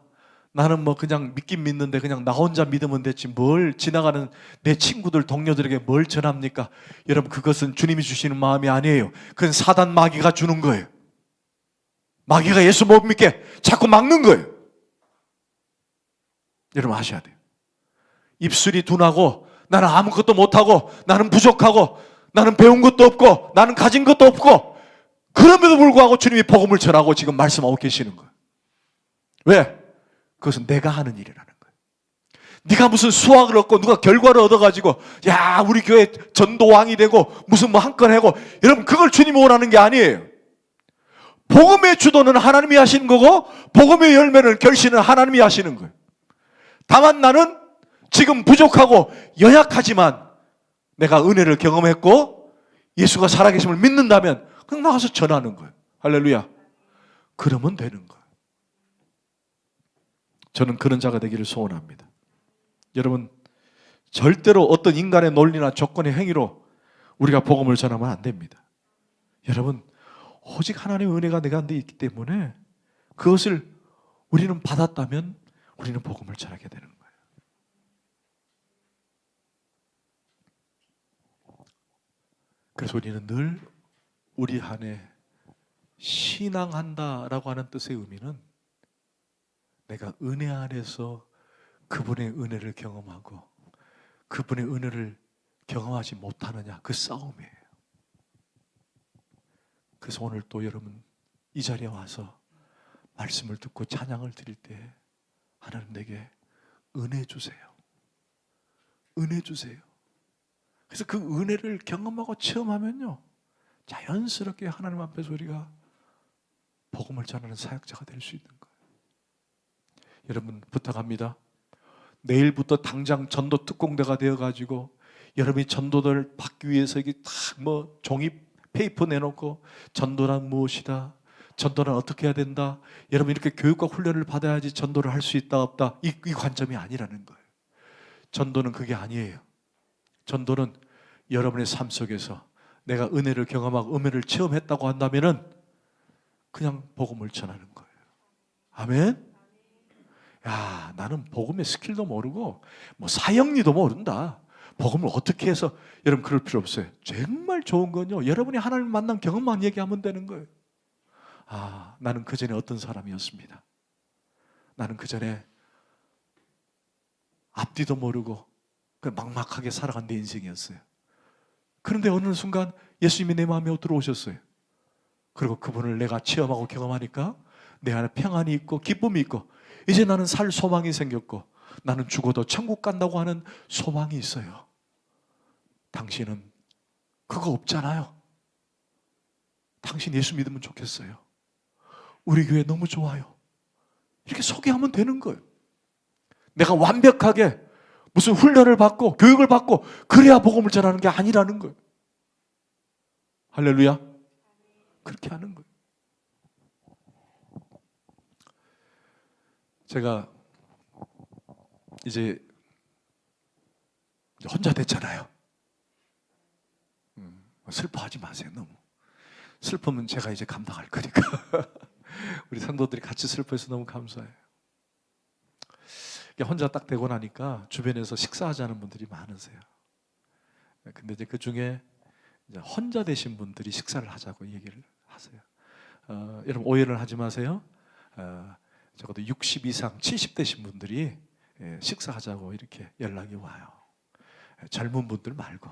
나는 뭐 그냥 믿긴 믿는데 그냥 나 혼자 믿으면 됐지 뭘 지나가는 내 친구들 동료들에게 뭘 전합니까? 여러분 그것은 주님이 주시는 마음이 아니에요. 그건 사단 마귀가 주는 거예요. 마귀가 예수 못 믿게 자꾸 막는 거예요. 여러분 아셔야 돼요. 입술이 둔하고 나는 아무것도 못하고 나는 부족하고 나는 배운 것도 없고 나는 가진 것도 없고 그럼에도 불구하고 주님이 복음을 전하고 지금 말씀하고 계시는 거예요. 왜? 그것은 내가 하는 일이라는 거예요. 네가 무슨 수학을 얻고 누가 결과를 얻어가지고 야 우리 교회 전도왕이 되고 무슨 뭐 한 건 하고 여러분 그걸 주님이 원하는 게 아니에요. 복음의 주도는 하나님이 하시는 거고 복음의 열매를 결실은 하나님이 하시는 거예요. 다만 나는 지금 부족하고 연약하지만 내가 은혜를 경험했고 예수가 살아계심을 믿는다면 그냥 나가서 전하는 거예요. 할렐루야. 그러면 되는 거예요. 저는 그런 자가 되기를 소원합니다. 여러분 절대로 어떤 인간의 논리나 조건의 행위로 우리가 복음을 전하면 안 됩니다. 여러분 오직 하나님의 은혜가 내 가운데 있기 때문에 그것을 우리는 받았다면 우리는 복음을 전하게 되는 거예요. 그래서 우리는 늘 우리 안에 신앙한다라고 하는 뜻의 의미는 내가 은혜 안에서 그분의 은혜를 경험하고 그분의 은혜를 경험하지 못하느냐 그 싸움이에요. 그래서 오늘 또 여러분 이 자리에 와서 말씀을 듣고 찬양을 드릴 때 하나님 내게 은혜 주세요. 은혜 주세요. 그래서 그 은혜를 경험하고 체험하면요, 자연스럽게 하나님 앞에서 우리가 복음을 전하는 사역자가 될 수 있는 거예요. 여러분 부탁합니다. 내일부터 당장 전도 특공대가 되어가지고 여러분이 전도를 받기 위해서 이게 딱 뭐 종이 페이퍼 내놓고 전도란 무엇이다, 전도는 어떻게 해야 된다, 여러분 이렇게 교육과 훈련을 받아야지 전도를 할 수 있다 없다, 이 관점이 아니라는 거예요. 전도는 그게 아니에요. 전도는 여러분의 삶 속에서 내가 은혜를 경험하고 은혜를 체험했다고 한다면은 그냥 복음을 전하는 거예요. 아멘. 야, 나는 복음의 스킬도 모르고 뭐 사형리도 모른다, 복음을 어떻게 해서, 여러분 그럴 필요 없어요. 정말 좋은 건요, 여러분이 하나님 만난 경험만 얘기하면 되는 거예요. 아, 나는 그전에 어떤 사람이었습니다. 나는 그전에 앞뒤도 모르고 막막하게 살아간 내 인생이었어요. 그런데 어느 순간 예수님이 내 마음에 들어오셨어요. 그리고 그분을 내가 체험하고 경험하니까 내 안에 평안이 있고 기쁨이 있고, 이제 나는 살 소망이 생겼고, 나는 죽어도 천국 간다고 하는 소망이 있어요. 당신은 그거 없잖아요. 당신 예수 믿으면 좋겠어요. 우리 교회 너무 좋아요. 이렇게 소개하면 되는 거예요. 내가 완벽하게 무슨 훈련을 받고 교육을 받고 그래야 복음을 전하는 게 아니라는 거예요. 할렐루야. 그렇게 하는 거예요. 제가 이제 혼자 됐잖아요. 슬퍼하지 마세요. 너무 슬프면 제가 이제 감당할 거니까. 우리 성도들이 같이 슬퍼해서 너무 감사해요. 혼자 딱 되고 나니까 주변에서 식사하자는 분들이 많으세요. 근데 이제 그 중에 이제 혼자 되신 분들이 식사를 하자고 얘기를 하세요. 여러분 오해를 하지 마세요. 적어도 60 이상 70 되신 분들이 식사하자고 이렇게 연락이 와요. 젊은 분들 말고.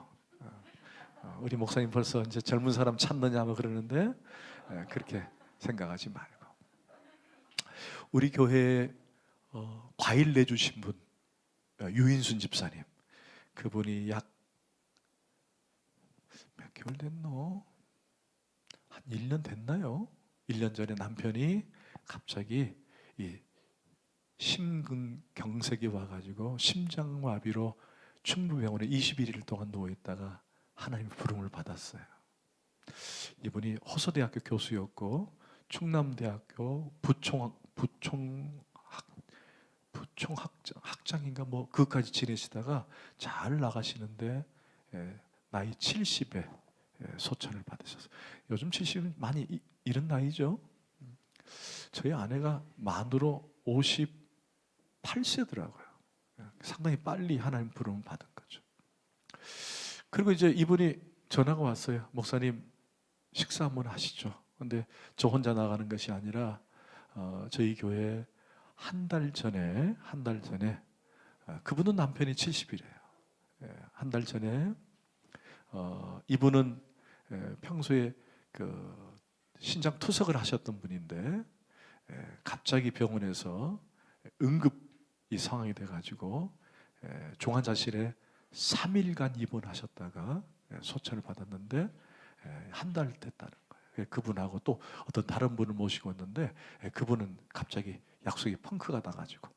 우리 목사님 벌써 이제 젊은 사람 찾느냐 뭐 그러는데 그렇게 생각하지 말고. 우리 교회에 과일 내주신 분, 유인순 집사님, 그분이 약 몇 개월 됐노? 한 1년 됐나요? 1년 전에 남편이 갑자기 이 심근경색이 와가지고 심장마비로 충무병원에 21일 동안 누워있다가 하나님의 부름을 받았어요. 이분이 호서대학교 교수였고 충남대학교 부총학장인가 뭐 그것까지 지내시다가 잘 나가시는데 나이 70에 소천을 받으셨어요. 요즘 70은 많이 이른 나이죠. 저희 아내가 만으로 58세더라고요. 상당히 빨리 하나님 부름을 받은 거죠. 그리고 이제 이분이 전화가 왔어요. 목사님 식사 한번 하시죠. 근데 저 혼자 나가는 것이 아니라 저희 교회 한 달 전에 그분은 남편이 70이래요. 한 달 전에 이분은 평소에 그 신장 투석을 하셨던 분인데 갑자기 병원에서 응급이 상황이 돼가지고 중환자실에 3일간 입원하셨다가 소천을 받았는데 한 달 됐다는 거예요. 그분하고 또 어떤 다른 분을 모시고 왔는데 그분은 갑자기 약속이 펑크가 나가지고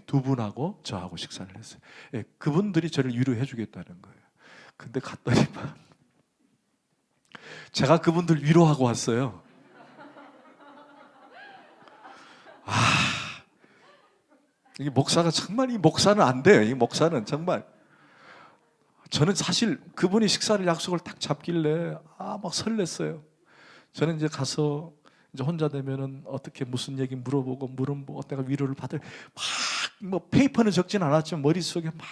두 분하고 저하고 식사를 했어요. 그분들이 저를 위로해 주겠다는 거예요. 근데 갔더니만 제가 그분들 위로하고 왔어요. 이 목사가 정말, 이 목사는 안 돼요. 이 목사는 정말. 저는 사실 그분이 식사를 약속을 딱 잡길래 막 설렜어요. 저는 이제 가서 이제 혼자 되면은 어떻게 무슨 얘기 물어보고 내가 위로를 받을 뭐 페이퍼는 적진 않았지만 머릿속에 막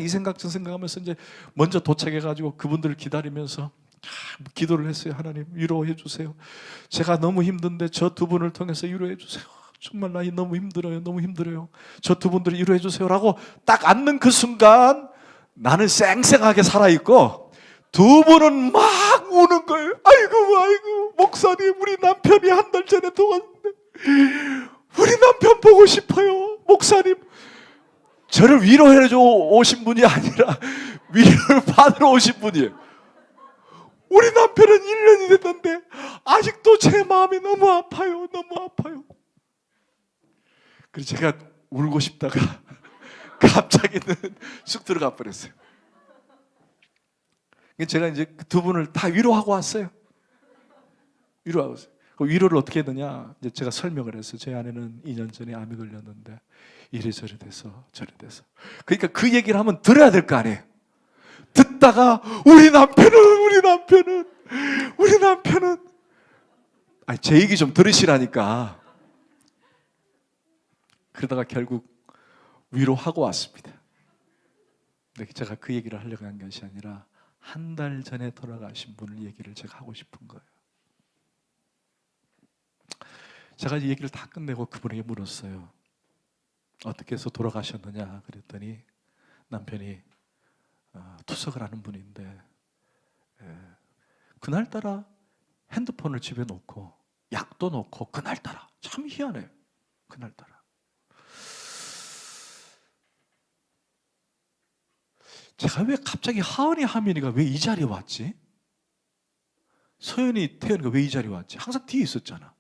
이 생각 저 생각하면서 이제 먼저 도착해가지고 그분들을 기다리면서 기도를 했어요. 하나님 위로해 주세요. 제가 너무 힘든데 저 두 분을 통해서 위로해 주세요. 정말 나 너무 힘들어요. 저 두 분들을 위로해 주세요라고 딱 앉는 그 순간 나는 쌩쌩하게 살아있고 두 분은 막 우는 거예요. 아이고 목사님 우리 남편이 한 위로해줘 오신 분이 아니라 위로를 받으러 오신 분이에요. 우리 남편은 1년이 됐는데 아직도 제 마음이 너무 아파요. 너무 아파요. 그래서 제가 울고 싶다가 갑자기는 쑥 들어가 버렸어요. 제가 이제 두 분을 다 위로하고 왔어요. 위로하고 왔어요. 그 위로를 어떻게 했느냐? 이제 제가 설명을 했어요. 제 아내는 2년 전에 암이 걸렸는데 이래저래 돼서 저래 돼서. 그러니까 그 얘기를 하면 들어야 될 거 아니에요. 듣다가 우리 남편은 아니 제 얘기 좀 들으시라니까. 그러다가 결국 위로하고 왔습니다. 근데 제가 그 얘기를 하려고 한 것이 아니라 한 달 전에 돌아가신 분을 얘기를 제가 하고 싶은 거예요. 제가 이 얘기를 다 끝내고 그분에게 물었어요. 어떻게 해서 돌아가셨느냐 그랬더니 남편이 투석을 하는 분인데 그날따라 핸드폰을 집에 놓고 약도 놓고 그날따라 참 희한해요. 그날따라 제가 왜 갑자기 하은이 하민이가 왜 이 자리에 왔지? 서연이 태연이가 왜 이 자리에 왔지? 항상 뒤에 있었잖아.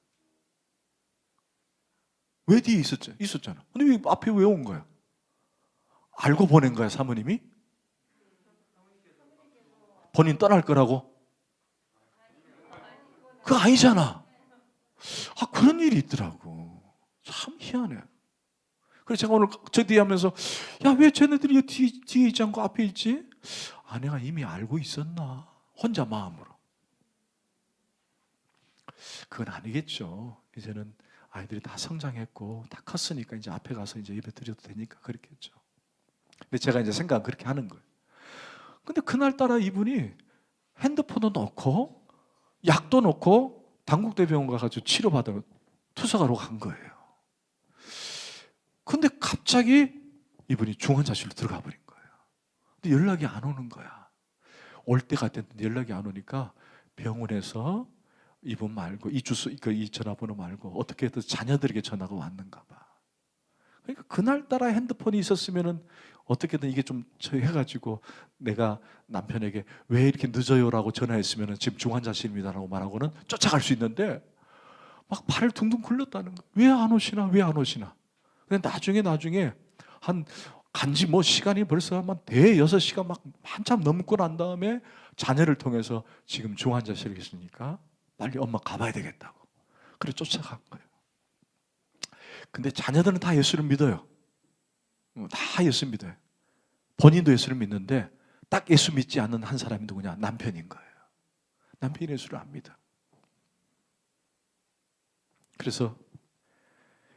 왜 뒤에 있었잖아. 근데 왜 앞에 왜 온 거야? 알고 보낸 거야 사모님이? 본인 떠날 거라고? 그거 아니잖아. 그런 일이 있더라고. 참 희한해. 그래서 제가 오늘 저 뒤에 하면서 야, 왜 쟤네들이 뒤에 있지 않고 앞에 있지? 아내가 이미 알고 있었나? 혼자 마음으로. 그건 아니겠죠. 이제는 아이들이 다 성장했고 다 컸으니까 이제 앞에 가서 이제 예배 드려도 되니까 그렇겠죠. 근데 제가 이제 생각은 그렇게 하는 거예요. 근데 그날따라 이분이 핸드폰도 넣고 약도 넣고 당국대병원 가가지고 치료받으러 투석하러 간 거예요. 근데 갑자기 이분이 중환자실로 들어가 버린 거예요. 근데 연락이 안 오는 거야. 올 때가 됐는데 연락이 안 오니까 병원에서 이분 말고 이 전화번호 말고 어떻게 해서 자녀들에게 전화가 왔는가 봐. 그러니까 그날따라 핸드폰이 있었으면은 어떻게든 이게 좀 해가지고 내가 남편에게 왜 이렇게 늦어요라고 전화했으면은 지금 중환자실입니다라고 말하고는 쫓아갈 수 있는데 막 발을 둥둥 굴렸다는 거야. 왜 안 오시나? 왜 안 오시나? 근데 나중에 한 간지 시간이 벌써 한 대여섯 시간 막 한참 넘고 난 다음에 자녀를 통해서 지금 중환자실에 있으니까 빨리 엄마 가봐야 되겠다고. 그래 쫓아간 거예요. 근데 자녀들은 다 예수를 믿어요. 다 예수 믿어요. 본인도 예수를 믿는데 딱 예수 믿지 않는 한 사람이 누구냐? 남편인 거예요. 남편이 예수를 안 믿어. 그래서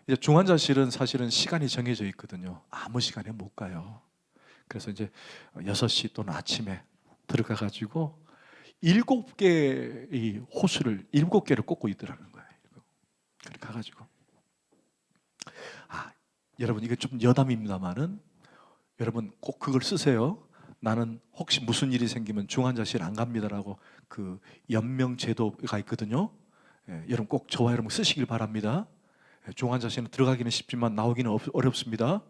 이제 중환자실은 사실은 시간이 정해져 있거든요. 아무 시간에 못 가요. 그래서 이제 6시 또는 아침에 들어가가지고 7개의 호수를 7개를 꽂고 있더라는 거예요. 그렇게 가가지고 여러분 이게 좀 여담입니다만은 여러분 꼭 그걸 쓰세요. 나는 혹시 무슨 일이 생기면 중환자실 안 갑니다라고 그 연명 제도가 있거든요. 여러분 꼭 저와 여러분 쓰시길 바랍니다. 중환자실은 들어가기는 쉽지만 나오기는 어렵습니다.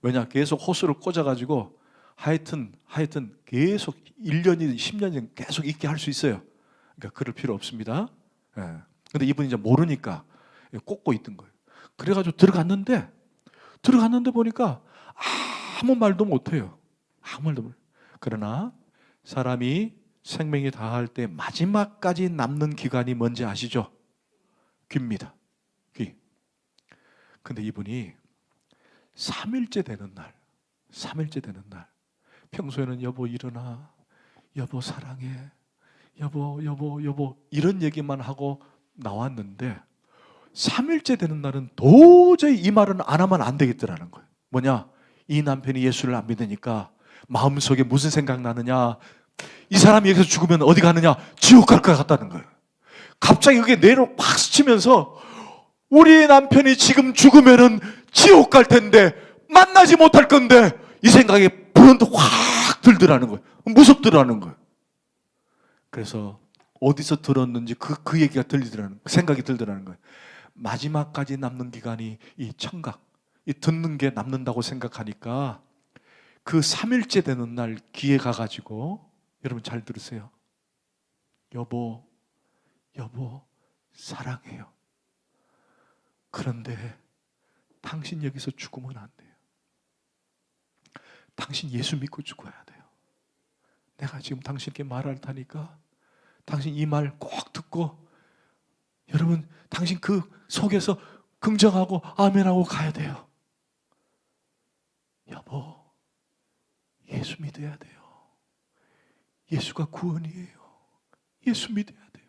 왜냐? 계속 호수를 꽂아가지고 하여튼 계속 1년이든 10년이든 계속 있게 할 수 있어요. 그러니까 그럴 필요 없습니다. 근데 이분이 이제 모르니까 꽂고 있던 거예요. 그래가지고 들어갔는데 보니까 아무 말도 못해요. 아무 말도 못해요. 그러나 사람이 생명이 다할 때 마지막까지 남는 기간이 뭔지 아시죠? 귀입니다. 귀. 근데 이분이 3일째 되는 날 평소에는 여보 일어나, 여보 사랑해, 여보 이런 얘기만 하고 나왔는데 3일째 되는 날은 도저히 이 말은 안 하면 안 되겠더라는 거예요. 뭐냐? 이 남편이 예수를 안 믿으니까 마음속에 무슨 생각 나느냐? 이 사람이 여기서 죽으면 어디 가느냐? 지옥 갈 것 같다는 거예요. 갑자기 그게 뇌로 팍 스치면서 우리 남편이 지금 죽으면은 지옥 갈 텐데 만나지 못할 건데 이 생각이 불현듯 확 들더라는 거예요. 무섭더라는 거예요. 그래서 어디서 들었는지 그 얘기가 들리더라는 생각이 들더라는 거예요. 마지막까지 남는 기간이 이 청각, 이 듣는 게 남는다고 생각하니까 그 3일째 되는 날 기에 가가지고, 여러분 잘 들으세요. 여보 사랑해요. 그런데 당신 여기서 죽으면 안 돼요. 당신 예수 믿고 죽어야 돼요. 내가 지금 당신께 말할 테니까 당신 이 말 꼭 듣고, 여러분 당신 그 속에서 긍정하고 아멘하고 가야 돼요. 여보, 예수 믿어야 돼요. 예수가 구원이에요. 예수 믿어야 돼요.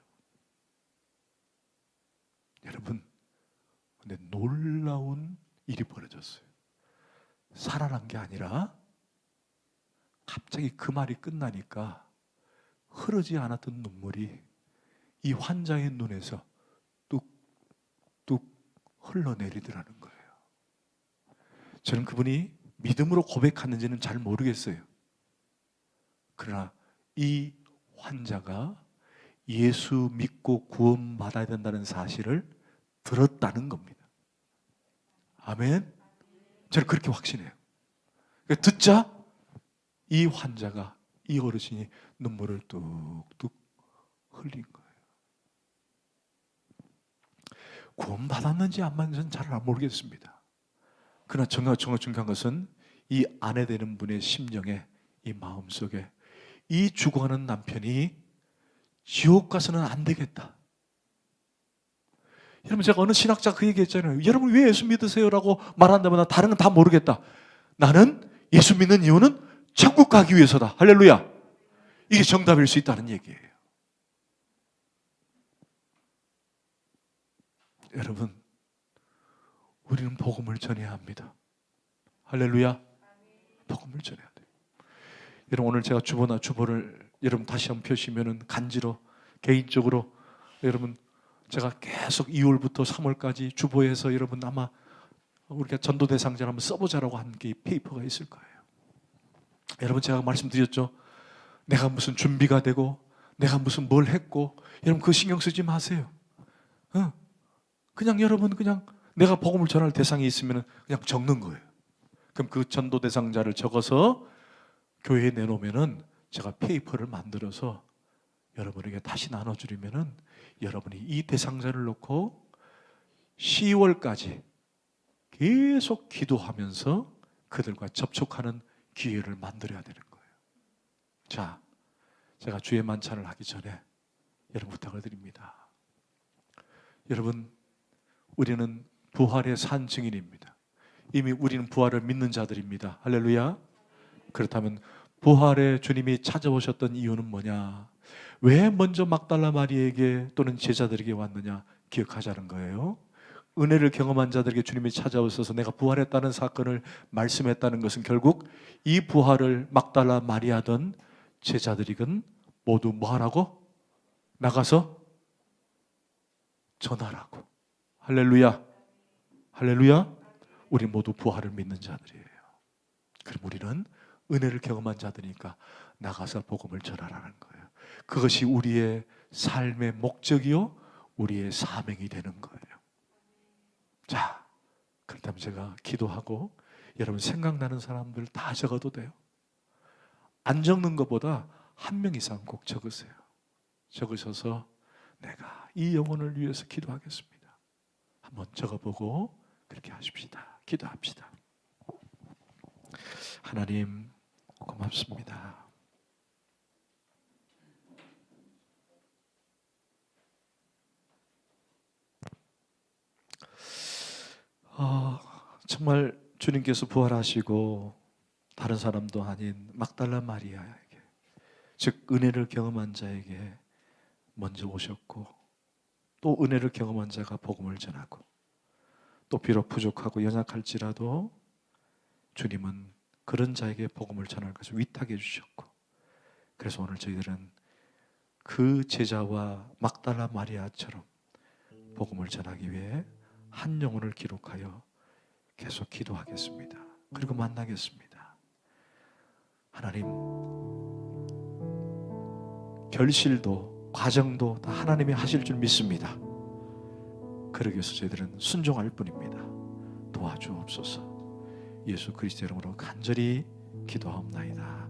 여러분, 근데 놀라운 일이 벌어졌어요. 살아난 게 아니라 갑자기 그 말이 끝나니까 흐르지 않았던 눈물이 이 환자의 눈에서 뚝뚝 흘러내리더라는 거예요. 저는 그분이 믿음으로 고백하는지는 잘 모르겠어요. 그러나 이 환자가 예수 믿고 구원받아야 된다는 사실을 들었다는 겁니다. 아멘. 저는 그렇게 확신해요. 듣자 이 환자가, 이 어르신이 눈물을 뚝뚝 흘린 거예요. 구원받았는지 안 받았는지는 잘 모르겠습니다. 그러나 정말 중요한 것은 이 아내 되는 분의 심정에, 이 마음속에 이 죽어가는 남편이 지옥 가서는 안 되겠다. 여러분, 제가 어느 신학자 그 얘기했잖아요. 여러분 왜 예수 믿으세요라고 말한다면 다른 건 다 모르겠다. 나는 예수 믿는 이유는 천국 가기 위해서다. 할렐루야. 이게 정답일 수 있다는 얘기예요. 여러분, 우리는 복음을 전해야 합니다. 할렐루야. 복음을 전해야 돼요. 여러분, 오늘 제가 주보를 여러분 다시 한번 펴시면은 간지로 개인적으로 여러분 제가 계속 2월부터 3월까지 주보에서 여러분 아마 우리가 전도 대상자를 한번 써보자라고 한 게 페이퍼가 있을 거예요. 여러분, 제가 말씀드렸죠. 내가 무슨 준비가 되고 내가 무슨 뭘 했고, 여러분 그 신경 쓰지 마세요. 그냥 여러분 그냥 내가 복음을 전할 대상이 있으면 그냥 적는 거예요. 그럼 그 전도 대상자를 적어서 교회에 내놓으면은 제가 페이퍼를 만들어서 여러분에게 다시 나눠주려면은 여러분이 이 대상자를 놓고 10월까지 계속 기도하면서 그들과 접촉하는 기회를 만들어야 되는 거예요. 자, 제가 주의 만찬을 하기 전에 여러분 부탁을 드립니다. 여러분, 우리는 부활의 산 증인입니다. 이미 우리는 부활을 믿는 자들입니다. 할렐루야. 그렇다면 부활의 주님이 찾아오셨던 이유는 뭐냐? 왜 먼저 막달라 마리에게 또는 제자들에게 왔느냐? 기억하자는 거예요. 은혜를 경험한 자들에게 주님이 찾아오셔서 내가 부활했다는 사건을 말씀했다는 것은 결국 이 부활을 막달라 마리아든 제자들이건 모두 뭐 하라고? 나가서 전하라고. 할렐루야. 할렐루야. 우리 모두 부활을 믿는 자들이에요. 그럼 우리는 은혜를 경험한 자들이니까 나가서 복음을 전하라는 거예요. 그것이 우리의 삶의 목적이요 우리의 사명이 되는 거예요. 자, 그렇다면 제가 기도하고 여러분 생각나는 사람들 다 적어도 돼요. 안 적는 것보다 한 명 이상 꼭 적으세요. 적으셔서 내가 이 영혼을 위해서 기도하겠습니다. 한번 적어보고 그렇게 하십시다. 기도합시다. 하나님 고맙습니다. 정말 주님께서 부활하시고 다른 사람도 아닌 막달라 마리아에게, 즉 은혜를 경험한 자에게 먼저 오셨고, 또 은혜를 경험한 자가 복음을 전하고, 또 비록 부족하고 연약할지라도 주님은 그런 자에게 복음을 전할 것을 위탁해 주셨고, 그래서 오늘 저희들은 그 제자와 막달라 마리아처럼 복음을 전하기 위해 한 영혼을 기록하여 계속 기도하겠습니다. 그리고 만나겠습니다. 하나님, 결실도 과정도 다 하나님이 하실 줄 믿습니다. 그러기 위해서 저희들은 순종할 뿐입니다. 도와주옵소서. 예수 그리스도 이름으로 간절히 기도하옵나이다.